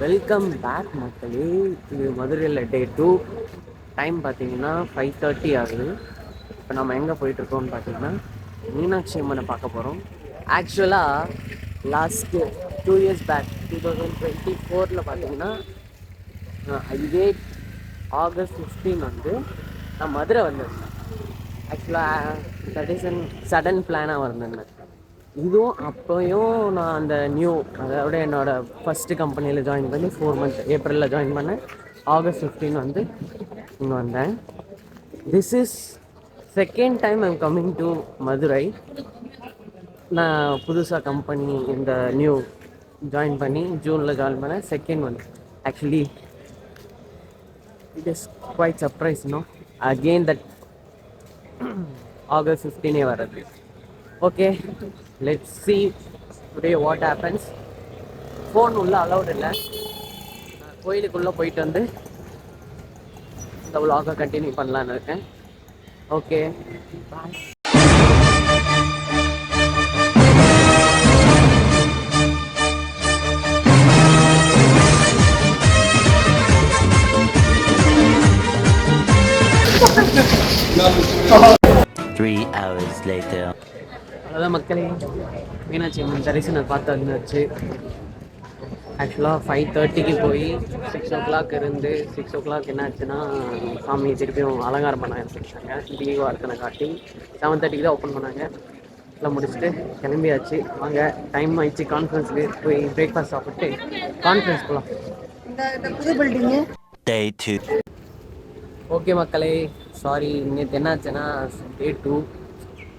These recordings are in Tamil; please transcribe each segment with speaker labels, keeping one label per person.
Speaker 1: வெல்கம் பேக் மக்களே. இது மதுரையில் டே 2. டைம் பார்த்தீங்கன்னா 5:30 ஆகுது. இப்போ நம்ம எங்கே போயிட்டுருக்கோம்னு பார்த்தீங்கன்னா மீனாட்சி அம்மனை பார்க்க போகிறோம். ஆக்சுவலாக லாஸ்ட்டு 2 இயர்ஸ் பேக் 2024 பார்த்தீங்கன்னா இதே ஆகஸ்ட் 15 வந்து நான் மதுரை வந்திருந்தேன். ஆக்சுவலாக தட் இஸ் அன் சடன் பிளானாக வந்திருந்தேன். இதுவும் அப்போயும் நான் அந்த அதோட என்னோடய ஃபஸ்ட்டு கம்பெனியில் ஜாயின் பண்ணி 4 months ஏப்ரலில் ஜாயின் பண்ணேன். ஆகஸ்ட் 15 வந்து இங்கே வந்தேன். This is second time I'm coming to Madurai. நான் புதுசாக கம்பெனி இந்த ஜாயின் பண்ணி ஜூனில் ஜாயின் பண்ணேன். Second one actually it is quite surprise. Again that August 15 வர்றது. Okay, let's see today what happens. Phone உள்ள அலௌட் இல்லை. கோயிலுக்குள்ளே போயிட்டு வந்து இந்த vlog-ஐ கண்டினியூ பண்ணலான்னு இருக்கேன். Okay, bye. அதான் மக்களே, மீனாட்சி அம்மன் தரிசனம் பார்த்து வந்துச்சு. ஆக்சுவலாக 5:30க்கு போய் 6 o'clock இருந்து 6 o'clock என்ன ஆச்சுன்னா சாமியை திருப்பியும் அலங்காரம் பண்ண ஆரம்பிச்சிட்டாங்க. லீவ் அர்த்தனை காட்டி 7:30க்கு தான் ஓப்பன் பண்ணாங்க. எல்லாம் முடிச்சுட்டு கிளம்பியாச்சு. வாங்க, டைம் ஆயிடுச்சு. கான்ஃபரன்ஸுக்கு போய் பிரேக்ஃபாஸ்ட் சாப்பிட்டு கான்ஃபரன்ஸ் போகலாம். புது பில்டிங்கு Day 2. ஓகே மக்களே, சாரி, நேற்று என்னாச்சுன்னா Day 2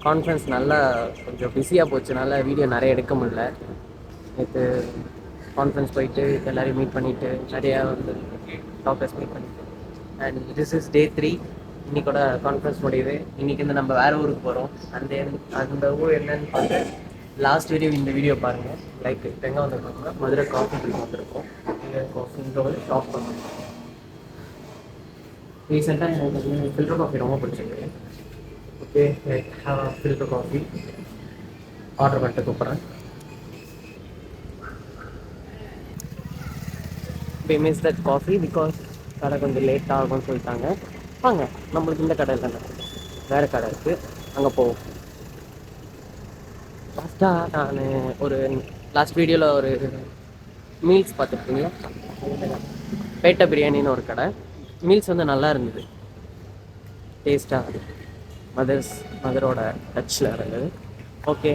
Speaker 1: கான்ஃபரன்ஸ் நல்லா கொஞ்சம் பிஸியாக போச்சுனால வீடியோ நிறைய எடுக்க முடியல. நேற்று கான்ஃபரன்ஸ் போயிட்டு எல்லோரையும் மீட் பண்ணிவிட்டு நிறையா வந்து டாக்டர்ஸ் மீட் பண்ணிவிட்டு அண்ட் திஸ் இஸ் Day 3. இன்றைக்கோட கான்ஃபரன்ஸ் முடியுது. இன்றைக்கி வந்து நம்ம வேறு ஊருக்கு போகிறோம். அந்த ஊர் என்னன்னு பார்த்து லாஸ்ட் இந்த வீடியோ பாருங்கள். லைக் இப்போ எங்கே வந்துருக்கோம்னா மதுரை காஃபி ட்ரிங்க் வந்திருக்கோம். இங்கே காஃபின்ற ஒரு ஷாப் பண்ணுவோம். ரீசெண்டாக எனக்கு வந்து ஃபில்டர் காஃபி ரொம்ப பிடிச்சிருக்கு. Okay, have a filter coffee order பண்ணிட்டு கூப்பிட்றேன். we missed that coffee because கடை கொஞ்சம் லேட் ஆகும்னு சொல்லிட்டாங்க. வாங்க, நம்மளுக்கு இந்த கடை இல்லைங்க, வேறு கடை இருக்குது, அங்கே போவோம். லாஸ்ட்டாக நான் ஒரு லாஸ்ட் வீடியோவில் ஒரு மீல்ஸ் பார்த்துருக்கீங்களா, பேட்டை பிரியாணின்னு ஒரு கடை. மீல்ஸ் வந்து நல்லா இருந்தது, டேஸ்ட்டாக, மதரோட டச்சில் இருந்தது. ஓகே,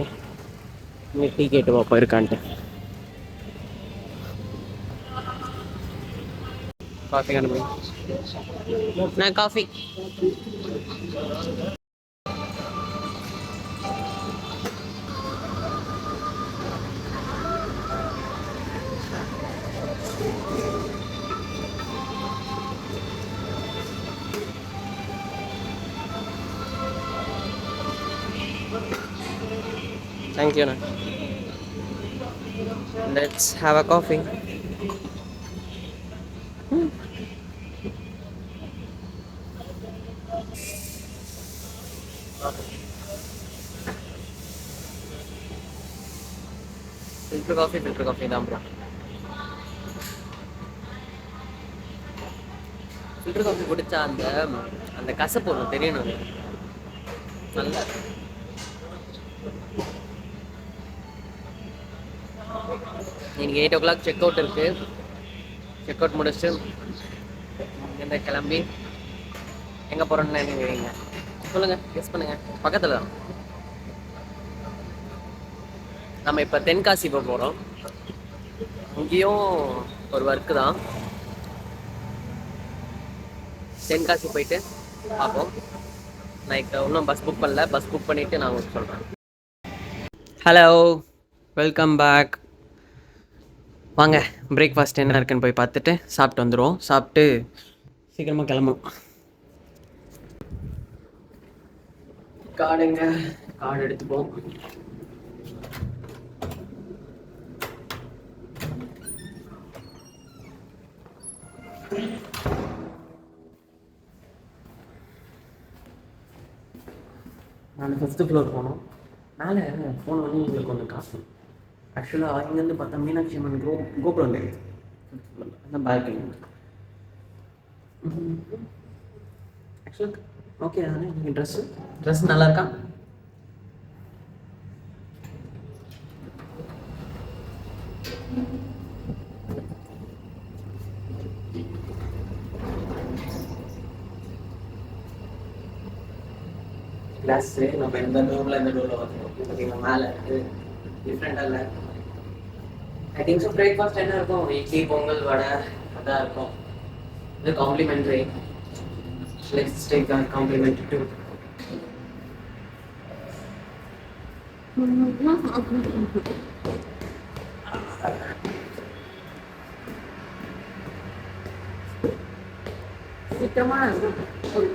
Speaker 1: இங்கே டீ கேட்டு பார்ப்போம் இருக்கான்ட்டு. காஃபி கண்டுபிடி. நான் coffee. Thank you. Let's have a coffee. Filter coffee தான் ப்ரோ. ஃபில்டர் காஃபி குடித்தா அந்த கசப்பு ஒன்று தெரியணும். நல்லா இன்னைக்கு 8 o'clock செக் அவுட் இருக்குது. செக் அவுட் முடிச்சுட்டு இந்த கிளம்பி எங்கே போகிறோன்னு நினைக்கிறீங்க சொல்லுங்கள், கெஸ் பண்ணுங்கள். பக்கத்தில் தான். நம்ம இப்போ தென்காசி போகிறோம். இங்கேயும் ஒரு ஒர்க்கு தான். தென்காசி போயிட்டு பார்ப்போம். நான் இப்போ இன்னும் பஸ் புக் பண்ணல. பஸ் புக் பண்ணிவிட்டு நான் உங்களுக்கு சொல்கிறேன். Hello, welcome back. வாங்க, பிரேக்ஃபாஸ்ட் என்ன இருக்குன்னு போய் பார்த்துட்டு சாப்பிட்டு வந்துடுவோம். சாப்பிட்டு சீக்கிரமாக கிளம்பும். கார்டு எடுத்துப்போம். நான் ஃபஸ்ட்டு ஃப்ளோர் போனோம். மேலே ஃபோன் பண்ணி உங்களுக்கு ஒன்று காசு. ஆக்சுவலாக இங்கேருந்து பார்த்தா மீனாட்சி அம்மன் கோபுரம் தெரியுது. அந்த பால்கனி ஆக்சுவலாக ஓகே தானே நீங்கள் ட்ரெஸ் நல்லா இருக்கா? கிளாஸு நம்ம எந்த டோரில் வரணும் ஓகேங்களா? மேலே இருக்குது டிஃப்ரெண்டாக இல்லை. ஐ திங்க் ஸோ பிரேக்ஃபாஸ்ட் என்ன இருக்கும்? இட்லி, பொங்கல், வடை அதான் இருக்கும். இது complimentary. Let's take our complimentary too. சீக்கிரமாக ஒரு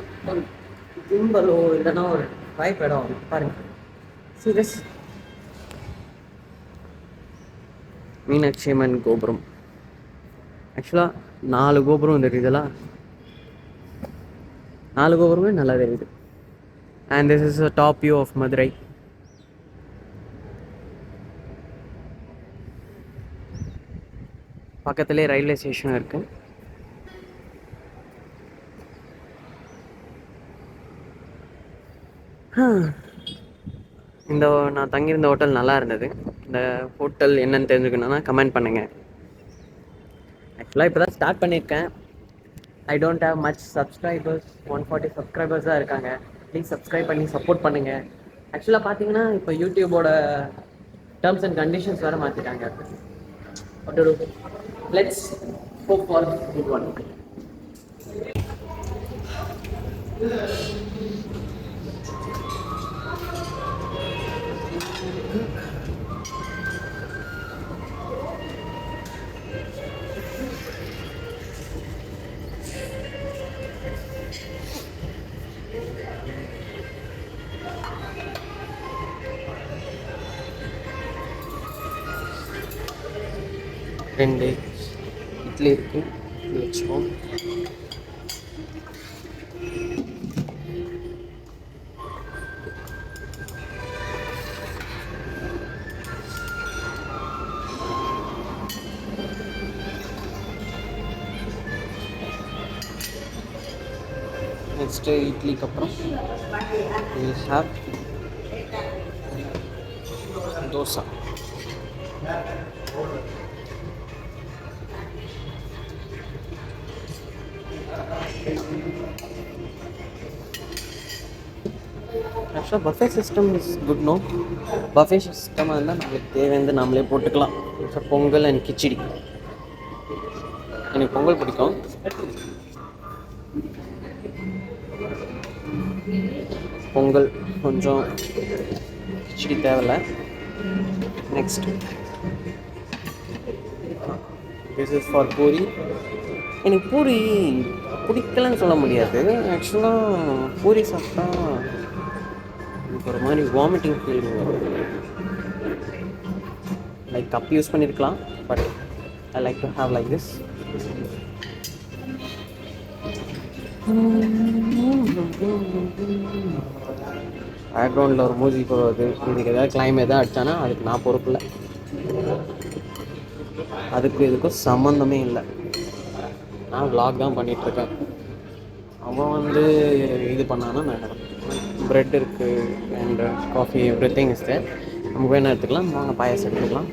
Speaker 1: கும்பலோ இல்லைன்னா ஒரு வாய்ப்பு இடம் பாருங்க. சீரியஸ் மீனாட்சி அம்மன் கோபுரம். ஆக்சுவலாக 4 கோபுரம் தெரியுதுலாம், 4 கோபுரமே நல்லா தெரியுது. And this is a top view of Madurai. பக்கத்துலேயே ரயில்வே ஸ்டேஷனும் இருக்குது. இந்த நான் தங்கியிருந்த ஹோட்டல் நல்லா இருந்தது. இந்த ஹோட்டல் என்னன்னு தெரிஞ்சுக்கணுன்னா கமெண்ட் பண்ணுங்கள். ஆக்சுவலாக இப்போ தான் ஸ்டார்ட் பண்ணியிருக்கேன். I don't have much subscribers. 140 subscribers தான் இருக்காங்க. ப்ளீஸ் சப்ஸ்கிரைப் பண்ணி சப்போர்ட் பண்ணுங்கள். ஆக்சுவலாக பார்த்தீங்கன்னா இப்போ யூடியூபோட டேர்ம்ஸ் அண்ட் கண்டிஷன்ஸ் வேறு மாற்றிட்டாங்க. Let's hope for good one. ரெண்டு இட்லி இருக்கு, வச்சுப்போம். நெக்ஸ்ட்டு இட்லிக்கு அப்புறம் தோசை. ஆக்சுவலாக buffet system is good. No buffet சிஸ்டமாக இருந்தால் நம்மளுக்கு தேவையானது நம்மளே போட்டுக்கலாம். பொங்கல் அண்ட் கிச்சடி. எனக்கு பொங்கல் பிடிக்கும். பொங்கல் கொஞ்சம், கிச்சடி தேவையில்லை. Next this is for puri. எனக்கு பூரி பிடிக்கலன்னு சொல்ல முடியாது. ஆக்சுவலாக பூரி சாப்பிட்டா எனக்கு ஒரு மாதிரி வாமிட்டிங் ஃபீல் வரும். லைக் கப் யூஸ் பண்ணியிருக்கலாம், but I like to have like this. பேக்ரவுண்டில் ஒரு மியூசிக் வருது. இதுக்கு ஏதாவது கிளைம் எதாவது அடித்தானா அதுக்கு நான் பொறுப்பு இல்லை. அதுக்கும் இதுக்கும் சம்மந்தமே இல்லை. நான் vlog தான் பண்ணிகிட்ருக்கேன். அவன் வந்து இது பண்ணான்னா நான் ப்ரெட் இருக்குது and coffee everything is there. நம்ம வேணா எடுத்துக்கலாம். வாங்க பாயாசம் எடுத்துக்கலாம்.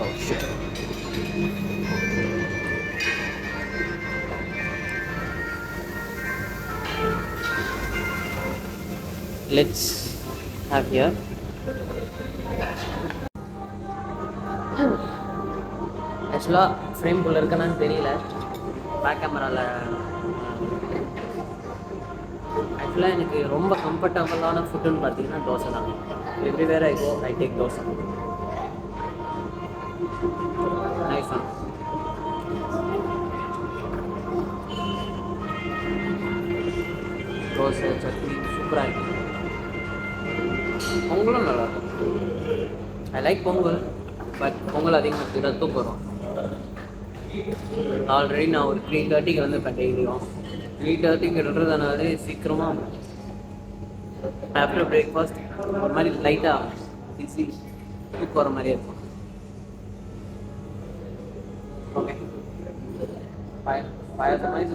Speaker 1: Oh shit. Let's have here. ஆக்சுவலாக ஃப்ரேம்குள்ளே இருக்கனான்னு தெரியல, பேக் கேமராவில். ஆக்சுவலாக எனக்கு ரொம்ப கம்ஃபர்டபுளான ஃபுட்டுன்னு பார்த்தீங்கன்னா தோசை தான். Everywhere I go I take dosa. Nice one. Dosa chutney சூப்பராக இருக்குது. பொங்கலும் நல்லா இருக்கும். I like pongal, but pongal அதிகமாக எடுத்துக்கிட்டால் தூக்கம் வரும். ஆல்ரெடி நான் ஒரு 3:30க்கு வந்திருப்பேன் டெய்லியும். 3:30க்கு எழுறதுனாலே சீக்கிரமாக ஆஃப்டர் பிரேக்ஃபாஸ்ட் ஒரு மாதிரி லைட்டாக பிஸி தூக்கம் வர மாதிரியே இருக்கும். ஓகே, பாயாசம் மாதிரி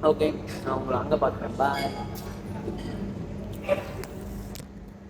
Speaker 1: ஓகே, நான் உங்களை அங்கே பார்க்குறேன். பாய்.